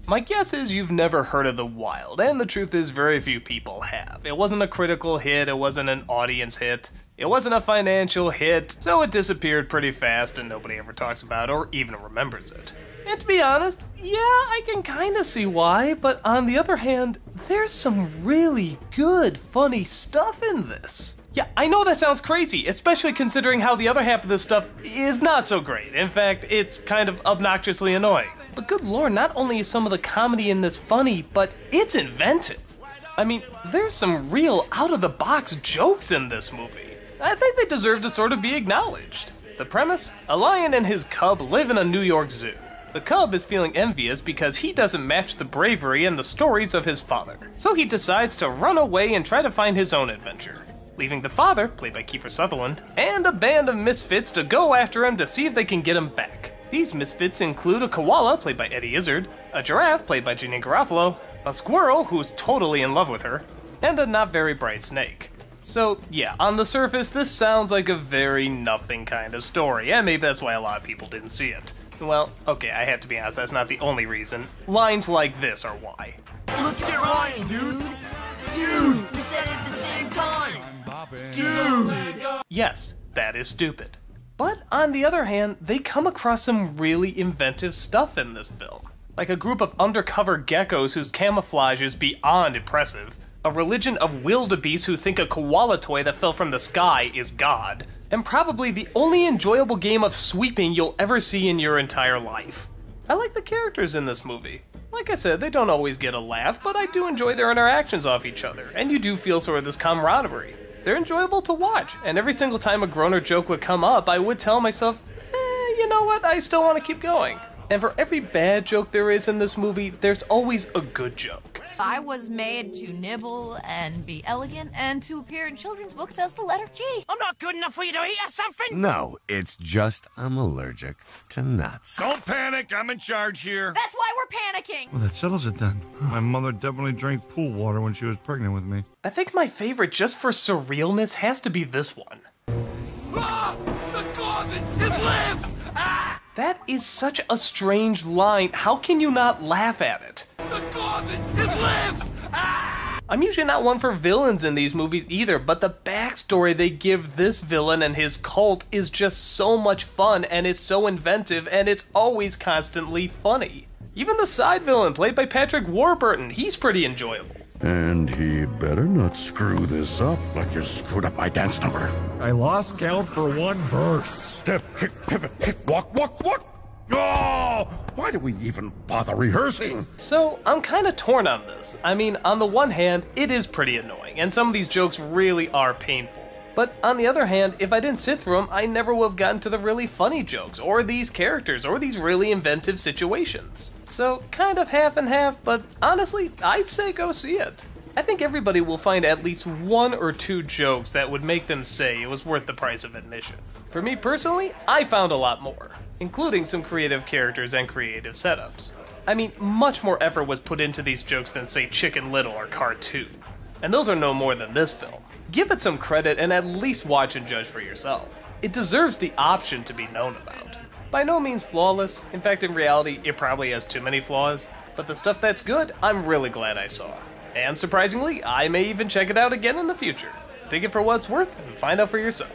My guess is you've never heard of The Wild, and the truth is very few people have. It wasn't a critical hit, it wasn't an audience hit, it wasn't a financial hit, so it disappeared pretty fast and nobody ever talks about or even remembers it. And to be honest, yeah, I can kinda see why, but on the other hand, there's some really good, funny stuff in this. Yeah, I know that sounds crazy, especially considering how the other half of this stuff is not so great. In fact, it's kind of obnoxiously annoying. But good lord, not only is some of the comedy in this funny, but it's inventive. I mean, there's some real out-of-the-box jokes in this movie. I think they deserve to sort of be acknowledged. The premise? A lion and his cub live in a New York zoo. The cub is feeling envious because he doesn't match the bravery and the stories of his father. So he decides to run away and try to find his own adventure, leaving the father, played by Kiefer Sutherland, and a band of misfits to go after him to see if they can get him back. These misfits include a koala, played by Eddie Izzard, a giraffe, played by Janeane Garofalo, a squirrel, who's totally in love with her, and a not very bright snake. So yeah, on the surface, this sounds like a very nothing kind of story, and maybe that's why a lot of people didn't see it. Well, okay, I have to be honest, that's not the only reason. Lines like this are why. Look at Ryan, dude! Dude! We said it at the same time! Dude! Yes, that is stupid. But on the other hand, they come across some really inventive stuff in this film. Like a group of undercover geckos whose camouflage is beyond impressive, a religion of wildebeests who think a koala toy that fell from the sky is God, and probably the only enjoyable game of sweeping you'll ever see in your entire life. I like the characters in this movie. Like I said, they don't always get a laugh, but I do enjoy their interactions off each other, and you do feel sort of this camaraderie. They're enjoyable to watch, and every single time a groaner joke would come up, I would tell myself, you know what, I still want to keep going. And for every bad joke there is in this movie, there's always a good joke. I was made to nibble and be elegant and to appear in children's books as the letter G. I'm not good enough for you to eat or something? No, it's just I'm allergic to nuts. Don't panic, I'm in charge here. That's why we're panicking. Well, that settles it then. My mother definitely drank pool water when she was pregnant with me. I think my favorite just for surrealness has to be this one. Ah! The garbage is live! Ah! That is such a strange line. How can you not laugh at it? The garbage is live! Ah! I'm usually not one for villains in these movies either, but the backstory they give this villain and his cult is just so much fun, and it's so inventive, and it's always constantly funny. Even the side villain, played by Patrick Warburton, he's pretty enjoyable. And he better not screw this up like you screwed up my dance number. I lost count for one verse. Step, kick, pivot, kick, walk, walk, walk. Oh! Why do we even bother rehearsing? So, I'm kinda torn on this. I mean, on the one hand, it is pretty annoying, and some of these jokes really are painful. But on the other hand, if I didn't sit through them, I never would have gotten to the really funny jokes, or these characters, or these really inventive situations. So, kind of half and half, but honestly, I'd say go see it. I think everybody will find at least one or two jokes that would make them say it was worth the price of admission. For me personally, I found a lot more, including some creative characters and creative setups. I mean, much more effort was put into these jokes than, say, Chicken Little or Cartoon. And those are no more than this film. Give it some credit and at least watch and judge for yourself. It deserves the option to be known about. By no means flawless, in fact in reality it probably has too many flaws, but the stuff that's good, I'm really glad I saw. And surprisingly, I may even check it out again in the future. Take it for what it's worth and find out for yourself.